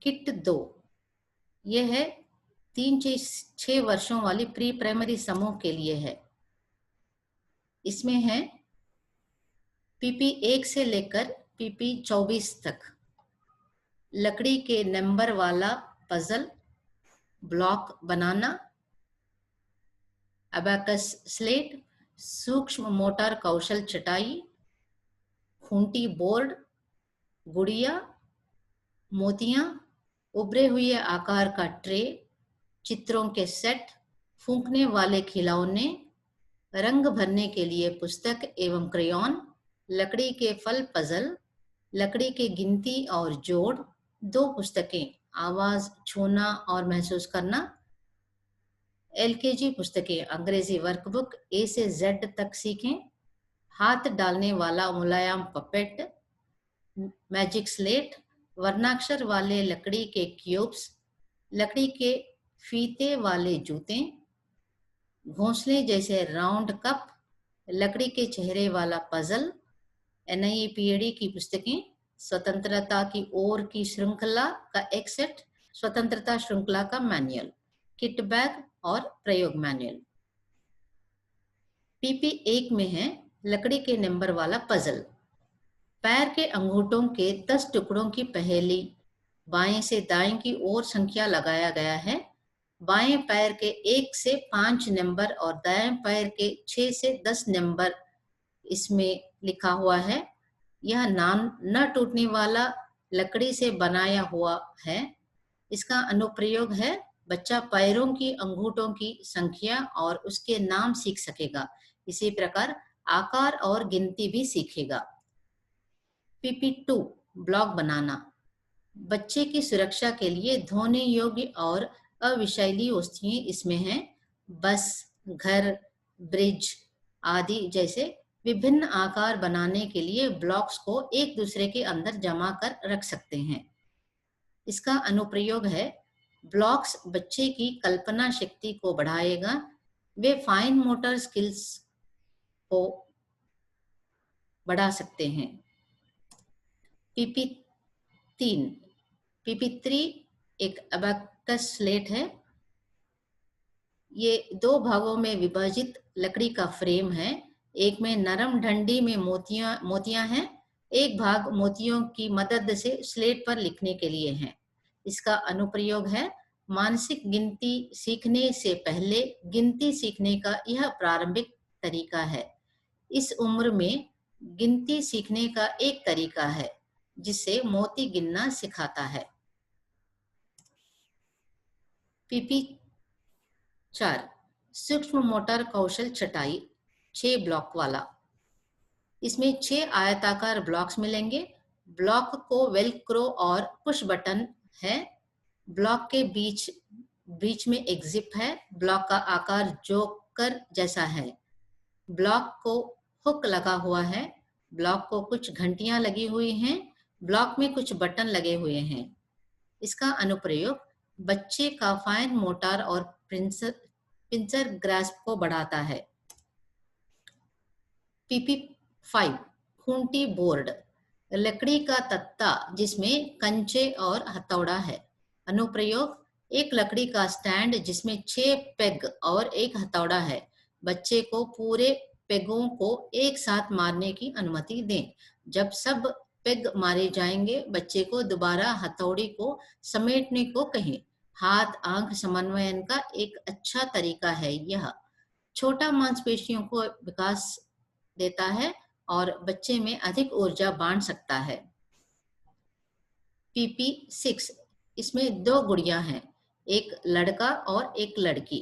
Kit 2 यह है 3 से 6 वर्षों वाली प्री प्राइमरी समूह के लिए है। इसमें है पीपी 1 से लेकर पीपी 24 तक लकड़ी के नंबर वाला पजल, ब्लॉक बनाना, अबाकस स्लेट, सूक्ष्म मोटर कौशल चटाई, खूंटी बोर्ड, गुड़िया, मोतियां, उभरे हुए आकार का ट्रे, चित्रों के सेट, फूंकने वाले खिलौने, रंग भरने के लिए पुस्तक एवं क्रेयॉन, लकड़ी के फल पजल, लकड़ी के गिनती और जोड़, 2 पुस्तकें आवाज, छूना और महसूस करना, एलकेजी पुस्तकें अंग्रेजी वर्कबुक ए से जेड तक सीखें, हाथ डालने वाला मुलायम पपेट, मैजिक स्लेट, वर्णाक्षर वाले लकड़ी के क्यूब्स, लकड़ी के फीते वाले जूते, घोंसले जैसे राउंड कप, लकड़ी के चेहरे वाला पजल, एनआईपीएडी की पुस्तकें, स्वतंत्रता की ओर की श्रृंखला का एक सेट, स्वतंत्रता श्रृंखला का मैनुअल, किट बैग और प्रयोग मैनुअल। पीपी 1 में है लकड़ी के नंबर वाला पजल। पैर के अंगूठों के 10 टुकड़ों की पहेली बाएं से दाएं की ओर संख्या लगाया गया है। बाएं पैर के 1 से 5 नंबर और दाएं पैर के 6 से 10 नंबर इसमें लिखा हुआ है। यह न टूटने वाला लकड़ी से बनाया हुआ है। इसका अनुप्रयोग है बच्चा पैरों की अंगूठों की संख्या और उसके नाम सीख सकेगा। इसी प्रकार आकार और गिनती भी सीखेगा। पीपी 2 ब्लॉक बनाना। बच्चे की सुरक्षा के लिए धोने योग्य और अविषैली वस्तुएं इसमें हैं। बस, घर, ब्रिज आदि जैसे विभिन्न आकार बनाने के लिए ब्लॉक्स को एक दूसरे के अंदर जमा कर रख सकते हैं। इसका अनुप्रयोग है ब्लॉक्स बच्चे की कल्पना शक्ति को बढ़ाएगा। वे फाइन मोटर स्किल्स को बढ़ा सकते हैं। पीपी 3 एक अबाकस स्लेट है। ये 2 भागों में विभाजित लकड़ी का फ्रेम है। एक में नरम डंडी में मोतियां हैं। एक भाग मोतियों की मदद से स्लेट पर लिखने के लिए है। इसका अनुप्रयोग है मानसिक गिनती सीखने से पहले गिनती सीखने का यह प्रारंभिक तरीका है। इस उम्र में गिनती सीखने का एक तरीका है जिससे मोती गिनना सिखाता है। पीपी 4 सूक्ष्म मोटर कौशल चटाई 6 ब्लॉक वाला। इसमें 6 आयताकार ब्लॉक्स मिलेंगे। ब्लॉक को वेलक्रो और पुश बटन है। ब्लॉक के बीच में एक जिप है। ब्लॉक का आकार जोकर जैसा है। ब्लॉक को हुक लगा हुआ है। ब्लॉक को कुछ घंटियां लगी हुई हैं। ब्लॉक में कुछ बटन लगे हुए हैं। इसका अनुप्रयोग बच्चे का फाइन मोटर और पिंचर ग्रास्प को बढ़ाता है। पीपी 5 खूंटी बोर्ड लकड़ी का तख्ता जिसमें कंचे और हथौड़ा है। अनुप्रयोग एक लकड़ी का स्टैंड जिसमें 6 पेग और एक हथौड़ा है। बच्चे को पूरे पेगों को एक साथ मारने की अनुमति दें। जब सब पेग मारे जाएंगे बच्चे को दोबारा हथौड़ी को समेटने को कहें। हाथ आंख समन्वयन का एक अच्छा तरीका है। यह छोटा मांसपेशियों को विकास देता है और बच्चे में अधिक ऊर्जा बांट सकता है। पीपी 6 इसमें 2 गुड़ियां हैं, एक लड़का और एक लड़की।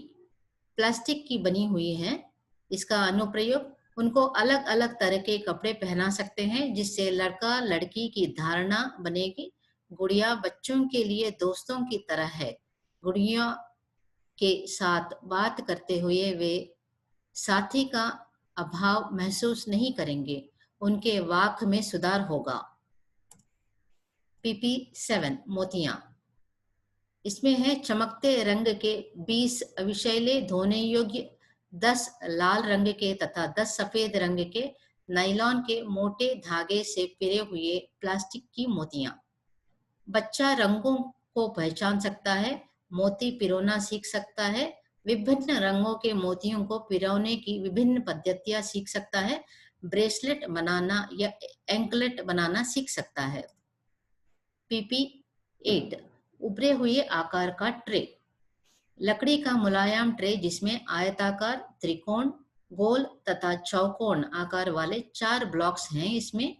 प्लास्टिक की बनी हुई है। इसका अनुप्रयोग उनको अलग अलग तरह के कपड़े पहना सकते हैं जिससे लड़का लड़की की धारणा बनेगी। गुड़िया बच्चों के लिए दोस्तों की तरह है। गुड़िया के साथ बात करते हुए वे साथी का अभाव महसूस नहीं करेंगे। उनके वाक में सुधार होगा। पीपी 7 मोतियां। इसमें है चमकते रंग के 20 अविषैले धोने योग्य, 10 लाल रंग के तथा 10 सफेद रंग के नायलॉन के मोटे धागे से पिरे हुए प्लास्टिक की मोतियां। बच्चा रंगों को पहचान सकता है, मोती पिरोना सीख सकता है, विभिन्न रंगों के मोतियों को पिरोने की विभिन्न पद्धतियां सीख सकता है, ब्रेसलेट बनाना या एंकलेट बनाना सीख सकता है। पीपी 8 उभरे हुए आकार का ट्रे। लकड़ी का मुलायम ट्रे जिसमें आयताकार, त्रिकोण, गोल तथा चौकोन आकार वाले 4 ब्लॉक्स हैं।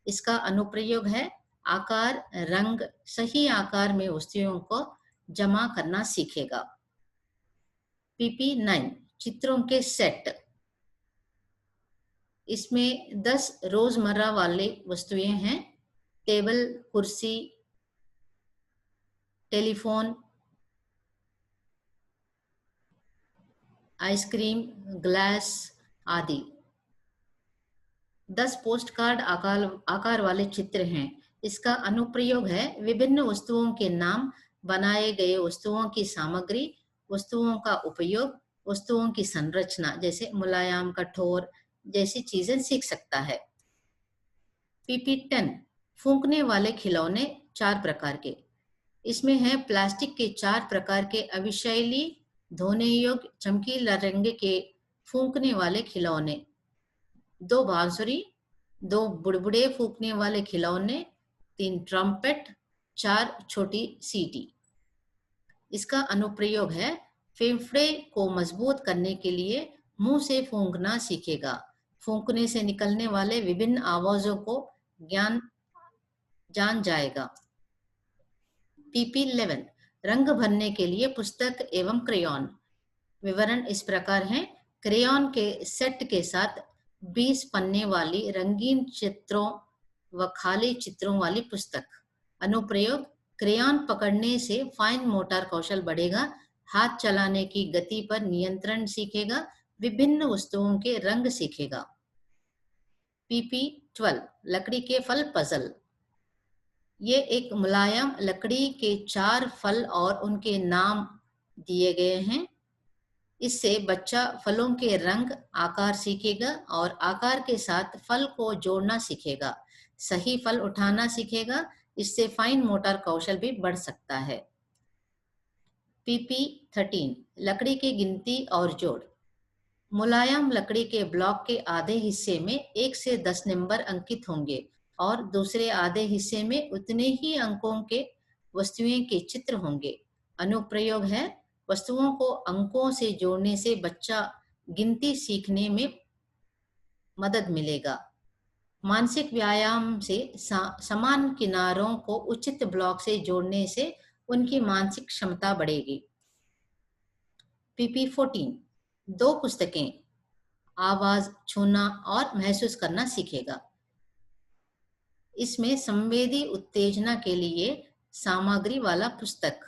इसका अनुप्रयोग है आकार, रंग, सही आकार में वस्तुओं को जमा करना सीखेगा। पीपी 9 चित्रों के सेट। इसमें 10 रोजमर्रा वाले वस्तुएं हैं। टेबल, कुर्सी, टेलीफोन, आइसक्रीम, ग्लास आदि। 10 पोस्ट कार्ड आकार वाले चित्र हैं। इसका अनुप्रयोग है विभिन्न वस्तुओं के नाम, बनाए गए वस्तुओं की सामग्री, वस्तुओं का उपयोग, वस्तुओं की संरचना जैसे मुलायम, कठोर जैसी चीजें सीख सकता है। पीपी 10 फूंकने वाले खिलौने 4 प्रकार के। इसमें है प्लास्टिक के 4 प्रकार के अविषैली, धोने योग्य, चमकीला रंग के फूंकने वाले खिलौने। 2 बांसुरी, 2 बुड़बुड़े फूंकने वाले खिलौने, 3 ट्रम्पेट, 4 छोटी सीटी। इसका अनुप्रयोग है फेफड़े को मजबूत करने के लिए मुंह से फूंकना सीखेगा। फूंकने से निकलने वाले विभिन्न आवाजों को जान जाएगा। पीपी 11 रंग भरने के लिए पुस्तक एवं क्रेयॉन। विवरण इस प्रकार है। क्रेयॉन के सेट के साथ 20 पन्ने वाली रंगीन चित्रों व खाली चित्रों वाली पुस्तक। अनुप्रयोग क्रेयॉन पकड़ने से फाइन मोटर कौशल बढ़ेगा, हाथ चलाने की गति पर नियंत्रण सीखेगा, विभिन्न वस्तुओं के रंग सीखेगा। पीपी 12 लकड़ी के फल पजल। ये एक मुलायम लकड़ी के 4 फल और उनके नाम दिए गए हैं। इससे बच्चा फलों के रंग, आकार सीखेगा और आकार के साथ फल को जोड़ना सीखेगा, सही फल उठाना सीखेगा। इससे फाइन मोटर कौशल भी बढ़ सकता है। पीपी 13 लकड़ी की गिनती और जोड़। मुलायम लकड़ी के ब्लॉक के आधे हिस्से में 1 से 10 नंबर अंकित होंगे और दूसरे आधे हिस्से में उतने ही अंकों के वस्तुएं के चित्र होंगे। अनुप्रयोग है वस्तुओं को अंकों से जोड़ने से बच्चा गिनती सीखने में मदद मिलेगा। मानसिक व्यायाम से समान किनारों को उचित ब्लॉक से जोड़ने से उनकी मानसिक क्षमता बढ़ेगी। पीपी 14 2 पुस्तकें, आवाज, छूना और महसूस करना सीखेगा। इसमें संवेदी उत्तेजना के लिए सामग्री वाला पुस्तक।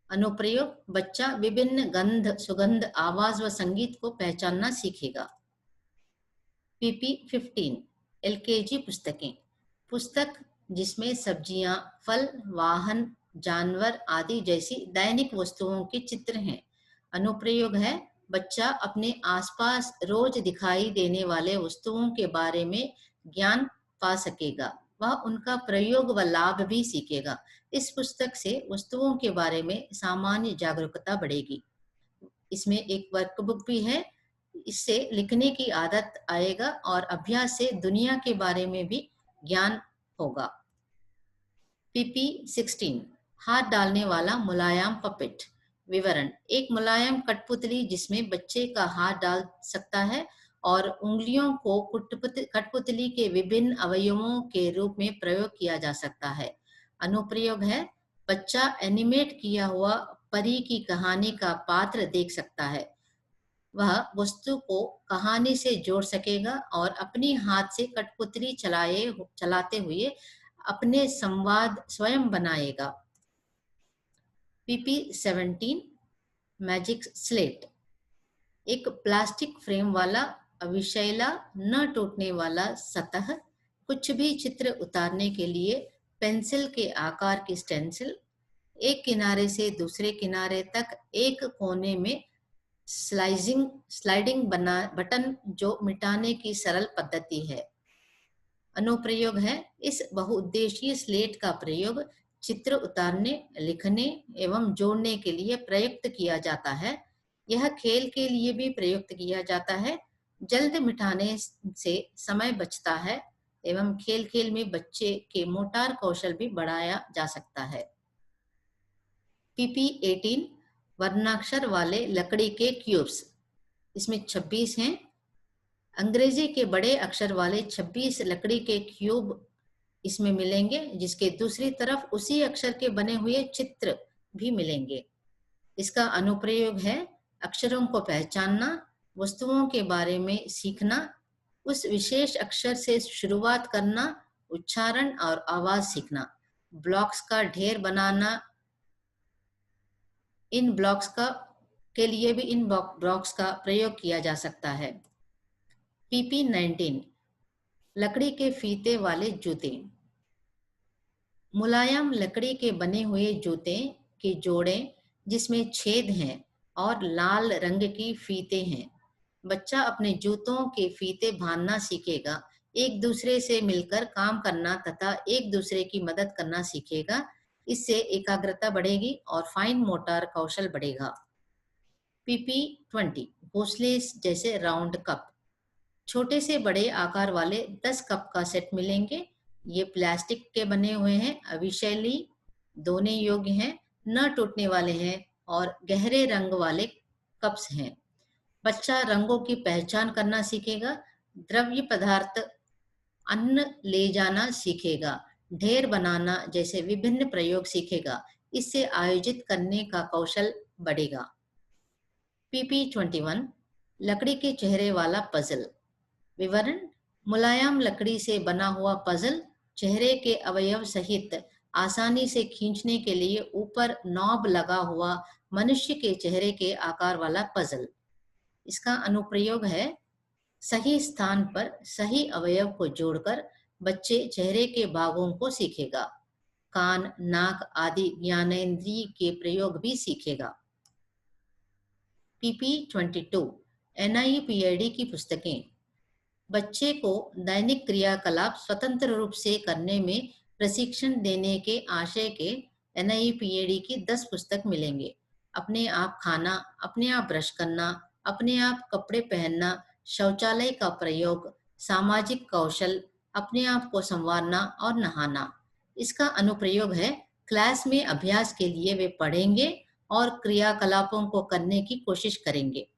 अनुप्रयोग बच्चा विभिन्न गंध, सुगंध, आवाज व संगीत को पहचानना सीखेगा। पीपी 15 एलकेजी पुस्तकें। पुस्तक जिसमें सब्जियां, फल, वाहन, जानवर आदि जैसी दैनिक वस्तुओं के चित्र हैं। अनुप्रयोग है बच्चा अपने आसपास रोज दिखाई देने वाले वस्तुओं के बारे में ज्ञान पा सकेगा। वह उनका प्रयोग व लाभ भी सीखेगा। इस पुस्तक से वस्तुओं के बारे में सामान्य जागरूकता बढ़ेगी। इसमें एक वर्कबुक भी है। इससे लिखने की आदत आएगा और अभ्यास से दुनिया के बारे में भी ज्ञान होगा। पीपी 16 हाथ डालने वाला मुलायम पपेट। विवरण एक मुलायम कठपुतली जिसमें बच्चे का हाथ डाल सकता है और उंगलियों को कठपुतली के विभिन्न अवयवों के रूप में प्रयोग किया जा सकता है। अनुप्रयोग है बच्चा एनिमेट किया हुआ परी की कहानी का पात्र देख सकता है। वह वस्तु को कहानी से जोड़ सकेगा और अपनी हाथ से कठपुतली चलाते हुए अपने संवाद स्वयं बनाएगा। पीपी 17 मैजिक स्लेट एक प्लास्टिक फ्रेम वाला अविषैला, न टूटने वाला सतह, कुछ भी चित्र उतारने के लिए पेंसिल के आकार की स्टेंसिल, एक किनारे से दूसरे किनारे तक एक कोने में स्लाइडिंग बटन जो मिटाने की सरल पद्धति है। अनुप्रयोग है इस बहुउद्देशीय स्लेट का प्रयोग चित्र उतारने, लिखने एवं जोड़ने के लिए प्रयुक्त किया जाता है। यह खेल के लिए भी प्रयुक्त किया जाता है। जल्द मिटाने से समय बचता है एवं खेल-खेल में बच्चे के मोटार कौशल भी बढ़ाया जा सकता है। PP18 वर्णाक्षर वाले लकड़ी के क्यूब्स, इसमें 26 हैं। अंग्रेजी के बड़े अक्षर वाले 26 लकड़ी के क्यूब इसमें मिलेंगे, जिसके दूसरी तरफ उसी अक्षर के बने हुए चित्र भी मिलेंगे। इसका अनुप्रयोग है अक्षरों को पहचानना, वस्तुओं के बारे में सीखना, उस विशेष अक्षर से शुरुआत करना, उच्चारण और आवाज सीखना, ब्लॉक्स का ढेर बनाना, इन ब्लॉक्स का के लिए भी इन ब्लॉक्स का प्रयोग किया जा सकता है। PP19 लकड़ी के फीते वाले जूते, मुलायम लकड़ी के बने हुए जूते के जोड़े जिसमें छेद हैं और लाल रंग की फीते हैं। बच्चा अपने जूतों के फीते बांधना सीखेगा, एक दूसरे से मिलकर काम करना तथा एक दूसरे की मदद करना सीखेगा। इससे एकाग्रता बढ़ेगी और फाइन मोटर कौशल बढ़ेगा। PP20 भोसले जैसे राउंड कप, छोटे से बड़े आकार वाले 10 कप का सेट मिलेंगे। ये प्लास्टिक के बने हुए हैं, अविषैली, धोने योग्य हैं, न टूटने वाले हैं और गहरे रंग वाले कप्स हैं। बच्चा रंगों की पहचान करना सीखेगा, द्रव्य पदार्थ, अन्न ले जाना सीखेगा, ढेर बनाना जैसे विभिन्न प्रयोग सीखेगा। इससे आयोजित करने का कौशल बढ़ेगा। PP21 लकड़ी के चेहरे वाला पजल, विवरण: मुलायम लकड़ी से बना हुआ पजल चेहरे के अवयव सहित आसानी से खींचने के लिए ऊपर नॉब लगा हुआ मनुष्य के चेहरे के आकार वाला पजल। इसका अनुप्रयोग है सही स्थान पर सही अवयव को जोड़कर बच्चे चेहरे के भागों को सीखेगा, कान, नाक आदि ज्ञानेंद्रिय के प्रयोग भी सीखेगा। PP22 NIPID की पुस्तकें, बच्चे को दैनिक क्रियाकलाप स्वतंत्र रूप से करने में प्रशिक्षण देने के आशय के NIPID की 10 पुस्तक मिलेंगे। अपने आप खाना, अपने आप ब्रश करना, अपने आप कपड़े पहनना, शौचालय का प्रयोग, सामाजिक कौशल, अपने आप को संवारना और नहाना। इसका अनुप्रयोग है क्लास में अभ्यास के लिए वे पढ़ेंगे और क्रियाकलापों को करने की कोशिश करेंगे।